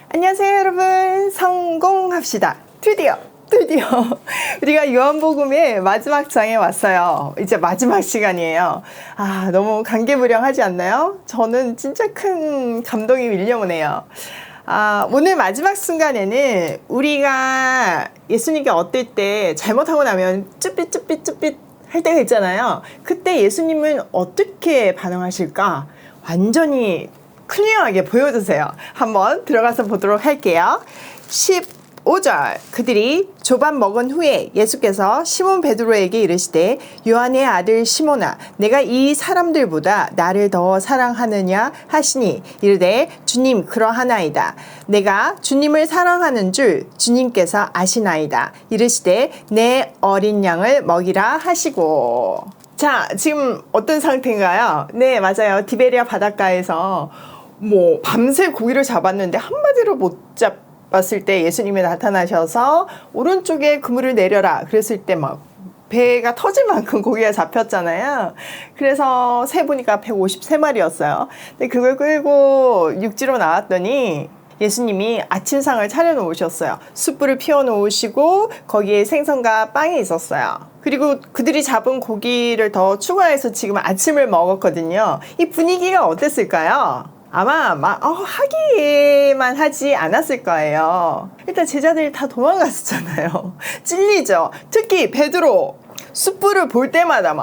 안녕하세요 여러분, 성공합시다. 드디어 우리가 요한복음의 마지막 장에 왔어요. 이제 마지막 시간이에요. 너무 감개무량하지 않나요? 저는 진짜 큰 감동이 밀려오네요. 오늘 마지막 순간에는 우리가 예수님께 얻을 때 잘못하고 나면 쭈삣 할 때가 있잖아요. 그때 예수님은 어떻게 반응하실까? 완전히 클리어하게 보여주세요. 한번 들어가서 보도록 할게요. 15절. 그들이 조밥 먹은 후에 예수께서 시몬 베드로에게 이르시되 요한의 아들 시몬아 내가 이 사람들보다 나를 더 사랑하느냐 하시니 이르되 주님 그러하나이다. 내가 주님을 사랑하는 줄 주님께서 아시나이다. 이르시되 내 어린 양을 먹이라 하시고. 자, 지금 어떤 상태인가요? 네, 맞아요. 티베리아 바닷가에서 밤새 고기를 잡았는데 한마디로 못 잡았을 때 예수님이 나타나셔서 오른쪽에 그물을 내려라 그랬을 때 막 배가 터질 만큼 고기가 잡혔잖아요. 그래서 세보니까 153마리였어요. 근데 그걸 끌고 육지로 나왔더니 예수님이 아침상을 차려놓으셨어요. 숯불을 피워놓으시고 거기에 생선과 빵이 있었어요. 그리고 그들이 잡은 고기를 더 추가해서 지금 아침을 먹었거든요. 이 분위기가 어땠을까요? 아마 하기만 하지 않았을 거예요. 일단 제자들이 다 도망갔었잖아요. 찔리죠. 특히 베드로 숯불을 볼 때마다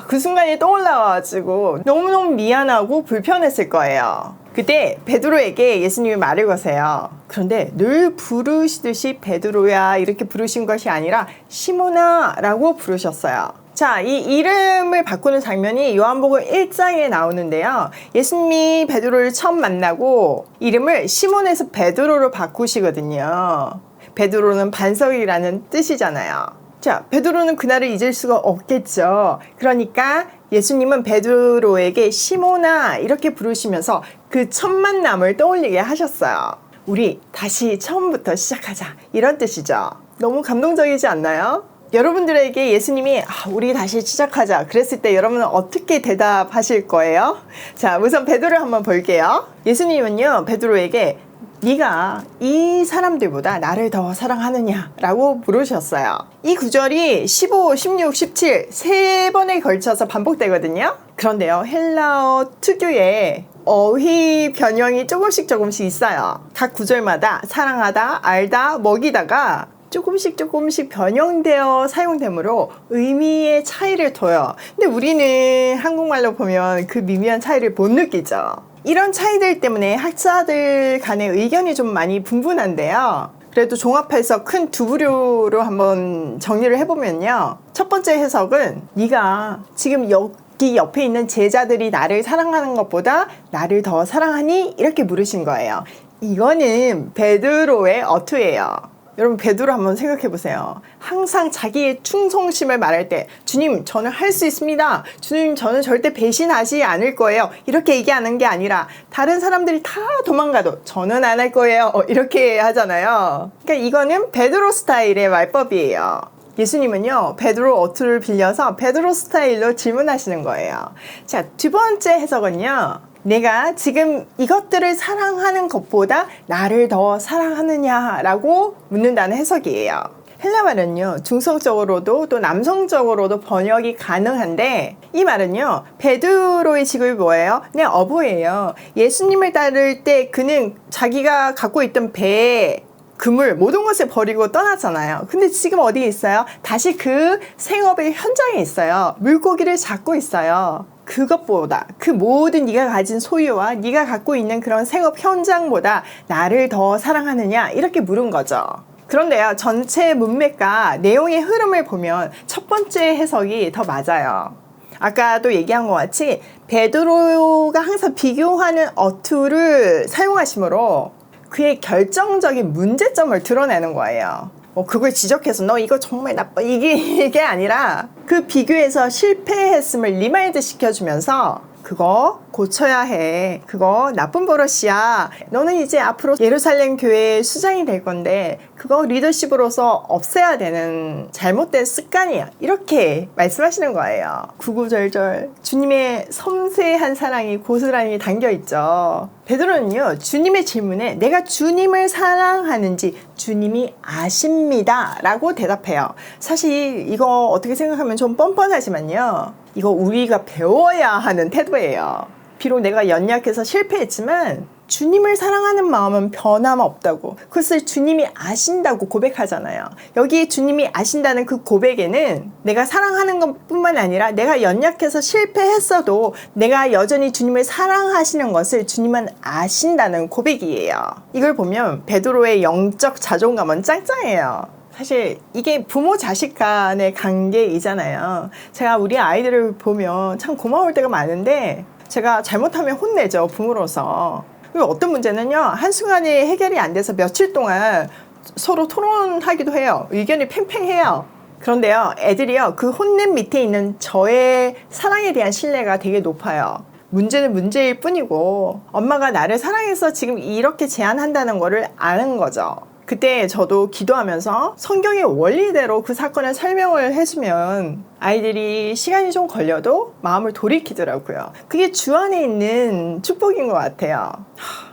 그 순간이 떠올라가지고 너무너무 미안하고 불편했을 거예요. 그때 베드로에게 예수님이 말을 거세요. 그런데 늘 부르시듯이 베드로야 이렇게 부르신 것이 아니라 시몬아 라고 부르셨어요. 자, 이 이름을 바꾸는 장면이 요한복음 1장에 나오는데요. 예수님이 베드로를 처음 만나고 이름을 시몬에서 베드로로 바꾸시거든요. 베드로는 반석이라는 뜻이잖아요. 자, 베드로는 그날을 잊을 수가 없겠죠. 그러니까 예수님은 베드로에게 시몬아 이렇게 부르시면서 그 첫 만남을 떠올리게 하셨어요. 우리 다시 처음부터 시작하자 이런 뜻이죠. 너무 감동적이지 않나요? 여러분들에게 예수님이 우리 다시 시작하자 그랬을 때 여러분은 어떻게 대답하실 거예요? 자, 우선 베드로를 한번 볼게요. 예수님은요 베드로에게 네가 이 사람들보다 나를 더 사랑하느냐 라고 물으셨어요. 이 구절이 15, 16, 17 세 번에 걸쳐서 반복되거든요. 그런데요 헬라어 특유의 어휘 변형이 조금씩 있어요. 각 구절마다 사랑하다, 알다, 먹이다가 조금씩 변형되어 사용되므로 의미의 차이를 둬요. 근데 우리는 한국말로 보면 그 미묘한 차이를 못 느끼죠. 이런 차이들 때문에 학자들 간의 의견이 좀 많이 분분한데요. 그래도 종합해서 큰 두 부류로 한번 정리를 해보면요. 첫 번째 해석은 네가 지금 여기 옆에 있는 제자들이 나를 사랑하는 것보다 나를 더 사랑하니? 이렇게 물으신 거예요. 이거는 베드로의 어투예요. 여러분 베드로 한번 생각해 보세요. 항상 자기의 충성심을 말할 때 주님 저는 할 수 있습니다. 주님 저는 절대 배신하지 않을 거예요. 이렇게 얘기하는 게 아니라 다른 사람들이 다 도망가도 저는 안 할 거예요. 이렇게 하잖아요. 그러니까 이거는 베드로 스타일의 말법이에요. 예수님은요 베드로 어투를 빌려서 베드로 스타일로 질문하시는 거예요. 자, 두 번째 해석은요. 내가 지금 이것들을 사랑하는 것보다 나를 더 사랑하느냐라고 묻는다는 해석이에요. 헬라말은요 중성적으로도 또 남성적으로도 번역이 가능한데 이 말은요 베드로의 직업이 뭐예요? 네, 어부예요. 예수님을 따를 때 그는 자기가 갖고 있던 배에 그물 모든 것을 버리고 떠났잖아요. 근데 지금 어디에 있어요? 다시 그 생업의 현장에 있어요. 물고기를 잡고 있어요. 그것보다 그 모든 네가 가진 소유와 네가 갖고 있는 그런 생업 현장보다 나를 더 사랑하느냐 이렇게 물은 거죠. 그런데요 전체 문맥과 내용의 흐름을 보면 첫 번째 해석이 더 맞아요. 아까도 얘기한 것 같이 베드로가 항상 비교하는 어투를 사용하시므로 그의 결정적인 문제점을 드러내는 거예요. 그걸 지적해서 너 이거 정말 나빠 이게 아니라 그 비교에서 실패했음을 리마인드 시켜주면서 그거 고쳐야 해. 그거 나쁜 버릇이야. 너는 이제 앞으로 예루살렘 교회의 수장이 될 건데 그거 리더십으로서 없애야 되는 잘못된 습관이야. 이렇게 말씀하시는 거예요. 구구절절 주님의 섬세한 사랑이 고스란히 담겨있죠. 베드로는요, 주님의 질문에 내가 주님을 사랑하는지 주님이 아십니다 라고 대답해요. 사실 이거 어떻게 생각하면 좀 뻔뻔하지만요, 이거 우리가 배워야 하는 태도예요. 비록 내가 연약해서 실패했지만 주님을 사랑하는 마음은 변함없다고, 그것을 주님이 아신다고 고백하잖아요. 여기 주님이 아신다는 그 고백에는 내가 사랑하는 것뿐만 아니라 내가 연약해서 실패했어도 내가 여전히 주님을 사랑하시는 것을 주님은 아신다는 고백이에요. 이걸 보면 베드로의 영적 자존감은 짱짱해요. 사실 이게 부모 자식 간의 관계이잖아요. 제가 우리 아이들을 보면 참 고마울 때가 많은데 제가 잘못하면 혼내죠, 부모로서. 그리고 어떤 문제는요, 한순간에 해결이 안 돼서 며칠 동안 서로 토론하기도 해요. 의견이 팽팽해요. 그런데요, 애들이요, 그 혼냄 밑에 있는 저의 사랑에 대한 신뢰가 되게 높아요. 문제는 문제일 뿐이고 엄마가 나를 사랑해서 지금 이렇게 제안한다는 거를 아는 거죠. 그때 저도 기도하면서 성경의 원리대로 그 사건을 설명을 해주면 아이들이 시간이 좀 걸려도 마음을 돌이키더라고요. 그게 주 안에 있는 축복인 것 같아요.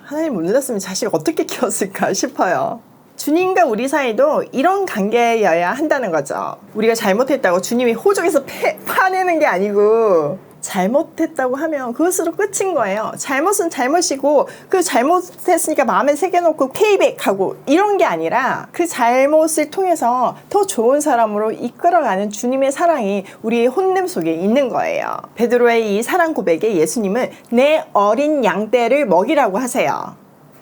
하나님 못 믿었으면 자식을 어떻게 키웠을까 싶어요. 주님과 우리 사이도 이런 관계여야 한다는 거죠. 우리가 잘못했다고 주님이 호적에서 파내는 게 아니고, 잘못했다고 하면 그것으로 끝인 거예요. 잘못은 잘못이고 그 잘못했으니까 마음에 새겨놓고 페이백하고 이런 게 아니라 그 잘못을 통해서 더 좋은 사람으로 이끌어가는 주님의 사랑이 우리의 혼냄 속에 있는 거예요. 베드로의 이 사랑 고백에 예수님은 내 어린 양떼를 먹이라고 하세요.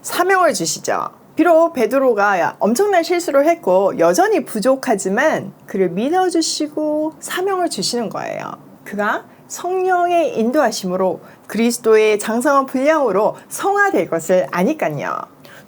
사명을 주시죠. 비록 베드로가 엄청난 실수를 했고 여전히 부족하지만 그를 믿어주시고 사명을 주시는 거예요. 그가 성령의 인도하심으로 그리스도의 장성한 분량으로 성화될 것을 아니까요.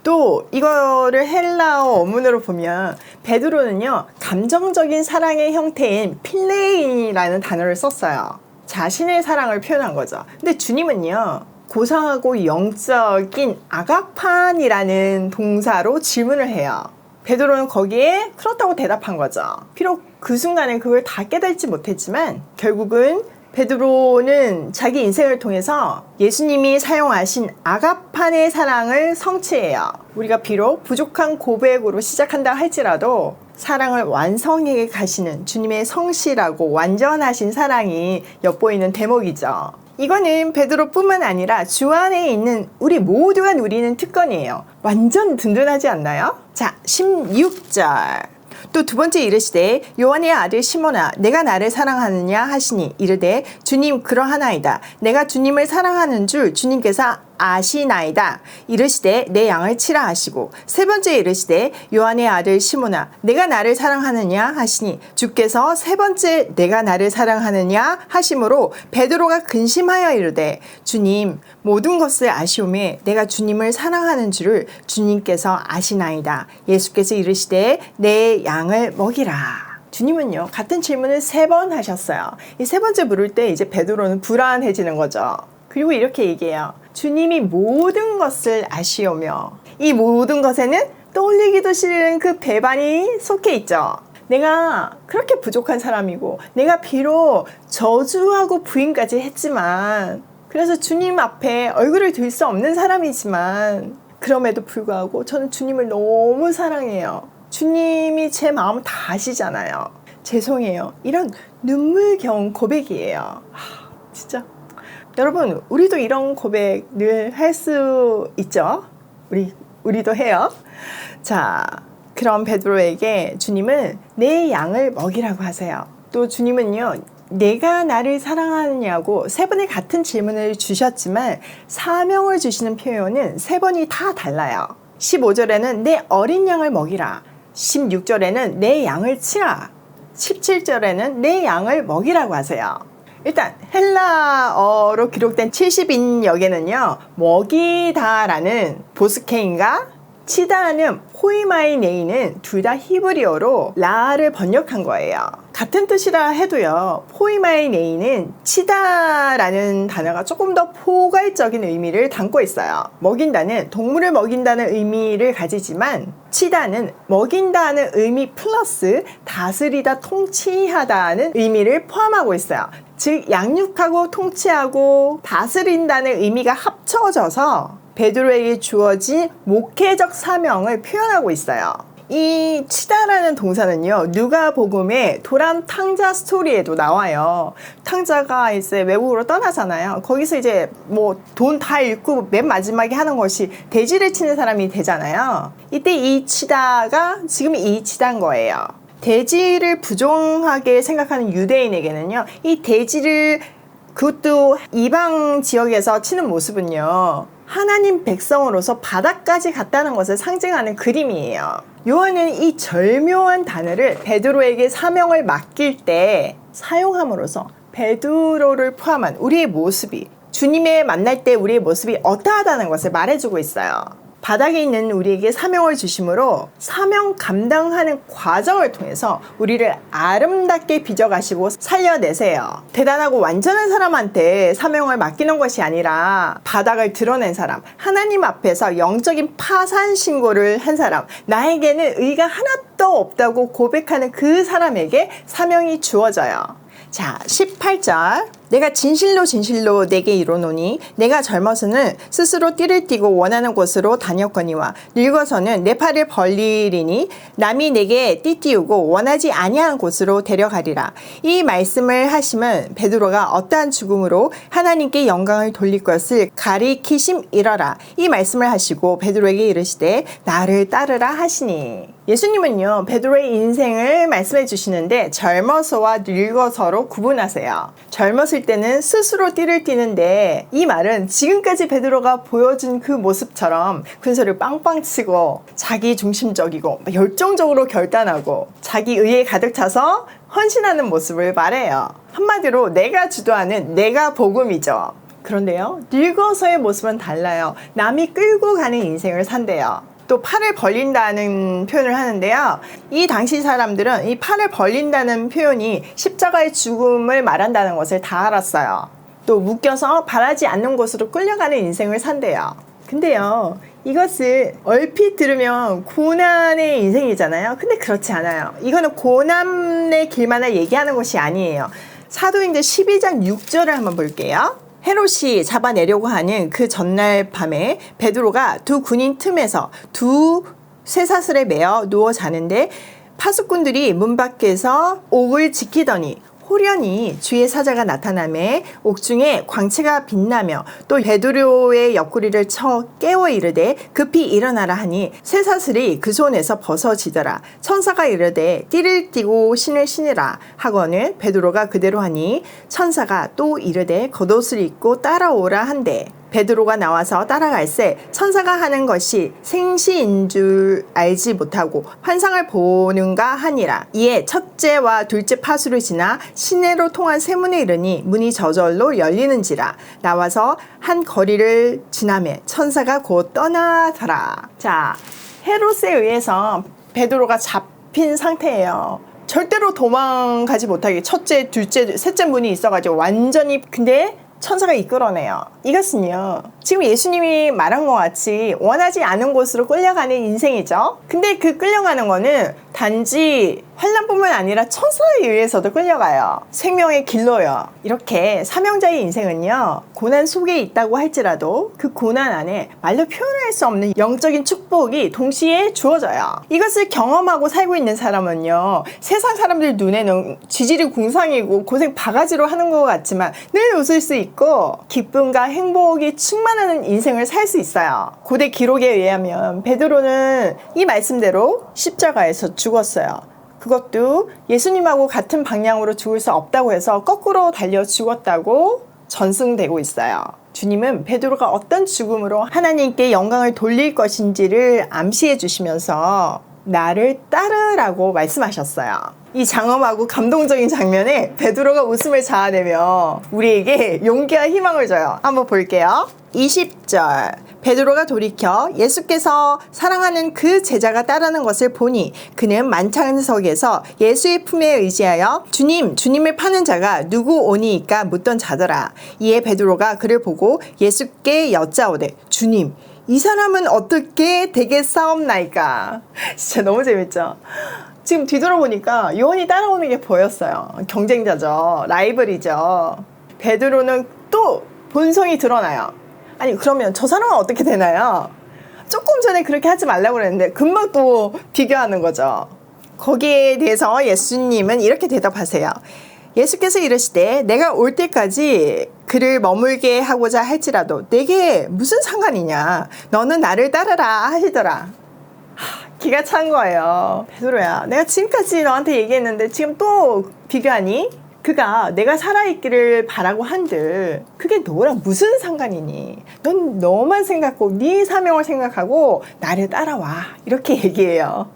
또 이거를 헬라어 원문으로 보면 베드로는요, 감정적인 사랑의 형태인 필레인이라는 단어를 썼어요. 자신의 사랑을 표현한 거죠. 근데 주님은요, 고상하고 영적인 아가판이라는 동사로 질문을 해요. 베드로는 거기에 그렇다고 대답한 거죠. 비록 그 순간에 그걸 다 깨닫지 못했지만 결국은 베드로는 자기 인생을 통해서 예수님이 사용하신 아가판의 사랑을 성취해요. 우리가 비록 부족한 고백으로 시작한다 할지라도 사랑을 완성해 가시는 주님의 성실하고 완전하신 사랑이 엿보이는 대목이죠. 이거는 베드로뿐만 아니라 주 안에 있는 우리 모두가 누리는 특권이에요. 완전 든든하지 않나요? 자, 16절. 또 두 번째 이르시되 요한의 아들 시몬아 내가 나를 사랑하느냐 하시니 이르되 주님 그러하나이다. 내가 주님을 사랑하는 줄 주님께서 아시나이다. 이르시되 내 양을 치라 하시고 세 번째 이르시되 요한의 아들 시몬아 내가 나를 사랑하느냐 하시니 주께서 세 번째 내가 나를 사랑하느냐 하심으로 베드로가 근심하여 이르되 주님 모든 것을 아시오매 내가 주님을 사랑하는 줄을 주님께서 아시나이다. 예수께서 이르시되 내 양을 먹이라. 주님은요, 같은 질문을 3번 하셨어요. 이 세 번째 물을 때 이제 베드로는 불안해지는 거죠. 그리고 이렇게 얘기해요. 주님이 모든 것을 아시오며, 이 모든 것에는 떠올리기도 싫은 그 배반이 속해 있죠. 내가 그렇게 부족한 사람이고 내가 비록 저주하고 부인까지 했지만, 그래서 주님 앞에 얼굴을 들 수 없는 사람이지만 그럼에도 불구하고 저는 주님을 너무 사랑해요. 주님이 제 마음을 다 아시잖아요. 죄송해요. 이런 눈물겨운 고백이에요. 진짜 여러분, 우리도 이런 고백 늘 할 수 있죠? 우리도 해요. 자, 그럼 베드로에게 주님은 내 양을 먹이라고 하세요. 또 주님은요, 내가 나를 사랑하느냐고 3번의 같은 질문을 주셨지만 사명을 주시는 표현은 3번이 다 달라요. 15절에는 내 어린 양을 먹이라. 16절에는 내 양을 치라. 17절에는 내 양을 먹이라고 하세요. 일단 헬라어로 기록된 70인역에는요, 먹이다라는 보스케인과 치다는 포이마이네이는 둘 다 히브리어로 라를 번역한 거예요. 같은 뜻이라 해도요, 포이마이네이는 치다라는 단어가 조금 더 포괄적인 의미를 담고 있어요. 먹인다는, 동물을 먹인다는 의미를 가지지만 치다는 먹인다는 의미 플러스 다스리다, 통치하다는 의미를 포함하고 있어요. 즉 양육하고 통치하고 다스린다는 의미가 합쳐져서 베드로에게 주어진 목회적 사명을 표현하고 있어요. 이 치다라는 동사는요, 누가복음의 도람 탕자 스토리에도 나와요. 탕자가 이제 외국으로 떠나잖아요. 거기서 이제 뭐 돈 다 잃고 맨 마지막에 하는 것이 돼지를 치는 사람이 되잖아요. 이때 이 치다가 지금 이 치다인 거예요. 돼지를 부정하게 생각하는 유대인에게는요, 이 돼지를, 그것도 이방 지역에서 치는 모습은요, 하나님 백성으로서 바다까지 갔다는 것을 상징하는 그림이에요. 요한은 이 절묘한 단어를 베드로에게 사명을 맡길 때 사용함으로써 베드로를 포함한 우리의 모습이, 주님의 만날 때 우리의 모습이 어떠하다는 것을 말해주고 있어요. 바닥에 있는 우리에게 사명을 주심으로 사명 감당하는 과정을 통해서 우리를 아름답게 빚어가시고 살려내세요. 대단하고 완전한 사람한테 사명을 맡기는 것이 아니라 바닥을 드러낸 사람, 하나님 앞에서 영적인 파산 신고를 한 사람, 나에게는 의가 하나도 없다고 고백하는 그 사람에게 사명이 주어져요. 자, 18절. 내가 진실로 진실로 내게 이르노니 내가 젊어서는 스스로 띠를 띠고 원하는 곳으로 다녔거니와 늙어서는 내 팔을 벌리리니 남이 내게 띠 띠우고 원하지 아니한 곳으로 데려가리라. 이 말씀을 하시면 베드로가 어떠한 죽음으로 하나님께 영광을 돌릴 것을 가리키심이러라. 이 말씀을 하시고 베드로에게 이르시되 나를 따르라 하시니. 예수님은요, 베드로의 인생을 말씀해 주시는데 젊어서와 늙어서로 구분하세요. 젊었을 때는 스스로 띠를 띠는데, 이 말은 지금까지 베드로가 보여준 그 모습처럼 큰소리를 빵빵 치고 자기 중심적이고 열정적으로 결단하고 자기 의에 가득 차서 헌신하는 모습을 말해요. 한마디로 내가 주도하는 내가 복음이죠. 그런데요, 늙어서의 모습은 달라요. 남이 끌고 가는 인생을 산대요. 또 팔을 벌린다는 표현을 하는데요. 이 당시 사람들은 이 팔을 벌린다는 표현이 십자가의 죽음을 말한다는 것을 다 알았어요. 또 묶여서 바라지 않는 곳으로 끌려가는 인생을 산대요. 근데요, 이것을 얼핏 들으면 고난의 인생이잖아요. 근데 그렇지 않아요. 이거는 고난의 길만을 얘기하는 것이 아니에요. 사도행전 12장 6절을 한번 볼게요. 헤롯이 잡아내려고 하는 그 전날 밤에 베드로가 두 군인 틈에서 두 쇠사슬에 매어 누워 자는데 파수꾼들이 문 밖에서 옥을 지키더니 호련히 주의 사자가 나타나매 옥중에 광채가 빛나며 또 베드로의 옆구리를 쳐 깨워 이르되 급히 일어나라 하니 쇠사슬이 그 손에서 벗어지더라. 천사가 이르되 띠를 띠고 신을 신으라 하거늘 베드로가 그대로 하니 천사가 또 이르되 겉옷을 입고 따라오라 한대 베드로가 나와서 따라갈새 천사가 하는 것이 생시인 줄 알지 못하고 환상을 보는가 하니라. 이에 첫째와 둘째 파수를 지나 시내로 통한 세문에 이르니 문이 저절로 열리는지라. 나와서 한 거리를 지나매 천사가 곧 떠나더라. 자, 헤롯에 의해서 베드로가 잡힌 상태예요. 절대로 도망가지 못하게 첫째, 둘째, 셋째 문이 있어가지고 완전히, 근데 천사가 이끌어내요. 이것은요, 지금 예수님이 말한 것 같이 원하지 않은 곳으로 끌려가는 인생이죠. 근데 그 끌려가는 거는 단지 환난뿐만 아니라 천사에 의해서도 끌려가요. 생명의 길로요. 이렇게 사명자의 인생은요, 고난 속에 있다고 할지라도 그 고난 안에 말로 표현할 수 없는 영적인 축복이 동시에 주어져요. 이것을 경험하고 살고 있는 사람은요, 세상 사람들 눈에는 지질이 궁상이고 고생 바가지로 하는 것 같지만 늘 웃을 수 있고 기쁨과 행복이 충만한 인생을 살 수 있어요. 고대 기록에 의하면 베드로는 이 말씀대로 십자가에서 죽었어요. 그것도 예수님하고 같은 방향으로 죽을 수 없다고 해서 거꾸로 달려 죽었다고 전승되고 있어요. 주님은 베드로가 어떤 죽음으로 하나님께 영광을 돌릴 것인지를 암시해 주시면서 나를 따르라고 말씀하셨어요. 이 장엄하고 감동적인 장면에 베드로가 웃음을 자아내며 우리에게 용기와 희망을 줘요. 한번 볼게요. 20절 베드로가 돌이켜 예수께서 사랑하는 그 제자가 따르는 것을 보니 그는 만찬석에서 예수의 품에 의지하여 주님을 파는 자가 누구 오니이까 묻던 자더라. 이에 베드로가 그를 보고 예수께 여짜오되 주님 이 사람은 어떻게 되겠사옵나이까. 진짜 너무 재밌죠. 지금 뒤돌아보니까 요한이 따라오는 게 보였어요. 경쟁자죠. 라이벌이죠. 베드로는 또 본성이 드러나요. 아니 그러면 저 사람은 어떻게 되나요? 조금 전에 그렇게 하지 말라고 그랬는데 금방 또 비교하는 거죠. 거기에 대해서 예수님은 이렇게 대답하세요. 예수께서 이르시되 내가 올 때까지 그를 머물게 하고자 할지라도 내게 무슨 상관이냐. 너는 나를 따르라 하시더라. 기가 찬 거예요. 베드로야, 내가 지금까지 너한테 얘기했는데 지금 또 비교하니? 그가 내가 살아있기를 바라고 한들 그게 너랑 무슨 상관이니? 넌 너만 생각하고 네 사명을 생각하고 나를 따라와. 이렇게 얘기해요.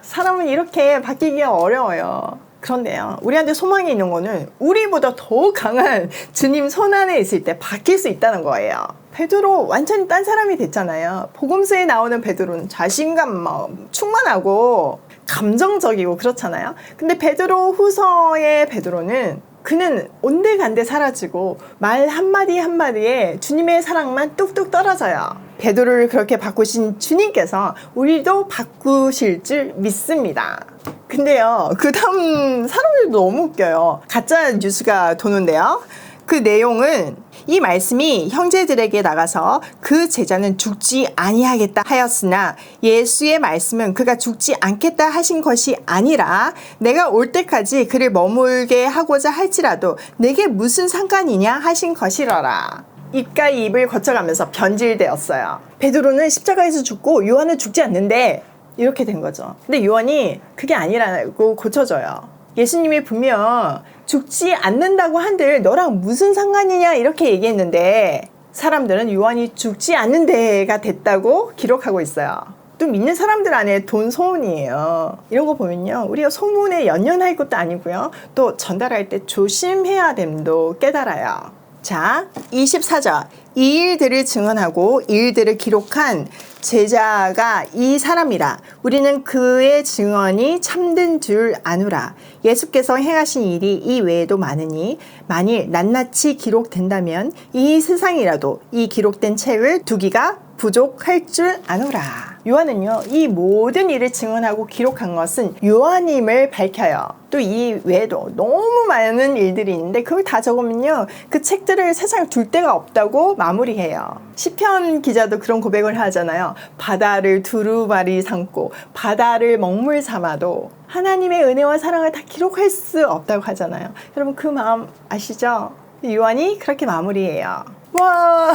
사람은 이렇게 바뀌기가 어려워요. 그런데요, 우리한테 소망이 있는 거는 우리보다 더 강한 주님 손 안에 있을 때 바뀔 수 있다는 거예요. 베드로 완전히 딴 사람이 됐잖아요. 복음서에 나오는 베드로는 자신감 충만하고 감정적이고 그렇잖아요. 근데 베드로 후서의 베드로는 그는 온데간데 사라지고 말 한마디 한마디에 주님의 사랑만 뚝뚝 떨어져요. 베드로를 그렇게 바꾸신 주님께서 우리도 바꾸실 줄 믿습니다. 근데요, 그 다음 사람들도 너무 웃겨요. 가짜 뉴스가 도는데요. 그 내용은 이 말씀이 형제들에게 나가서 그 제자는 죽지 아니하겠다 하였으나 예수의 말씀은 그가 죽지 않겠다 하신 것이 아니라 내가 올 때까지 그를 머물게 하고자 할지라도 내게 무슨 상관이냐 하신 것이러라. 입과 입을 거쳐가면서 변질되었어요. 베드로는 십자가에서 죽고 요한은 죽지 않는데 이렇게 된 거죠. 근데 요한이 그게 아니라고 고쳐져요. 예수님이 분명 죽지 않는다고 한들 너랑 무슨 상관이냐 이렇게 얘기했는데 사람들은 요한이 죽지 않는 데가 됐다고 기록하고 있어요. 또 믿는 사람들 안에 돈 소문이에요. 이런 거 보면요, 우리가 소문에 연연할 것도 아니고요, 또 전달할 때 조심해야 됨도 깨달아요. 자, 24절. 이 일들을 증언하고 일들을 기록한 제자가 이 사람이라. 우리는 그의 증언이 참된 줄 아노라. 예수께서 행하신 일이 이 외에도 많으니 만일 낱낱이 기록된다면 이 세상이라도 이 기록된 책을 두기가 부족할 줄 아노라. 요한은요, 이 모든 일을 증언하고 기록한 것은 요한임을 밝혀요. 또 이 외에도 너무 많은 일들이 있는데 그걸 다 적으면요, 그 책들을 세상에 둘 데가 없다고 마무리해요. 시편 기자도 그런 고백을 하잖아요. 바다를 두루마리 삼고 바다를 먹물 삼아도 하나님의 은혜와 사랑을 다 기록할 수 없다고 하잖아요. 여러분 그 마음 아시죠? 요한이 그렇게 마무리해요. 와,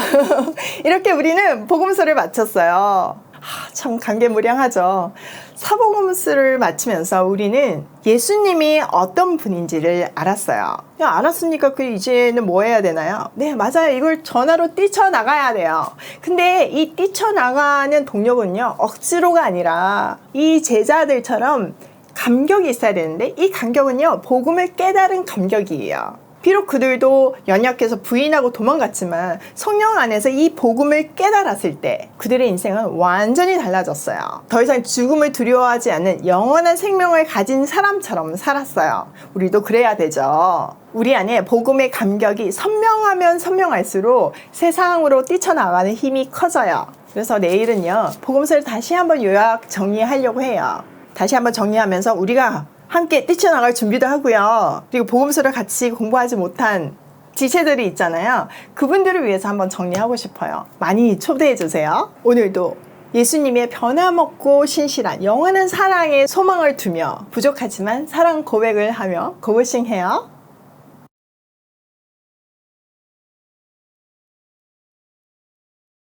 이렇게 우리는 복음서를 마쳤어요. 참 감개무량하죠. 사복음서를 마치면서 우리는 예수님이 어떤 분인지를 알았어요. 알았으니까 이제는 뭐 해야 되나요? 네, 맞아요. 이걸 전하로 뛰쳐나가야 돼요. 근데 이 뛰쳐나가는 동력은요, 억지로가 아니라 이 제자들처럼 감격이 있어야 되는데 이 감격은요, 복음을 깨달은 감격이에요. 비록 그들도 연약해서 부인하고 도망갔지만 성령 안에서 이 복음을 깨달았을 때 그들의 인생은 완전히 달라졌어요. 더 이상 죽음을 두려워하지 않는 영원한 생명을 가진 사람처럼 살았어요. 우리도 그래야 되죠. 우리 안에 복음의 감격이 선명하면 선명할수록 세상으로 뛰쳐나가는 힘이 커져요. 그래서 내일은요, 복음서를 다시 한번 요약 정리하려고 해요. 다시 한번 정리하면서 우리가 함께 뛰쳐나갈 준비도 하고요. 그리고 복음서를 같이 공부하지 못한 지체들이 있잖아요. 그분들을 위해서 한번 정리하고 싶어요. 많이 초대해 주세요. 오늘도 예수님의 변함없고 신실한 영원한 사랑에 소망을 두며 부족하지만 사랑 고백을 하며 고고싱해요.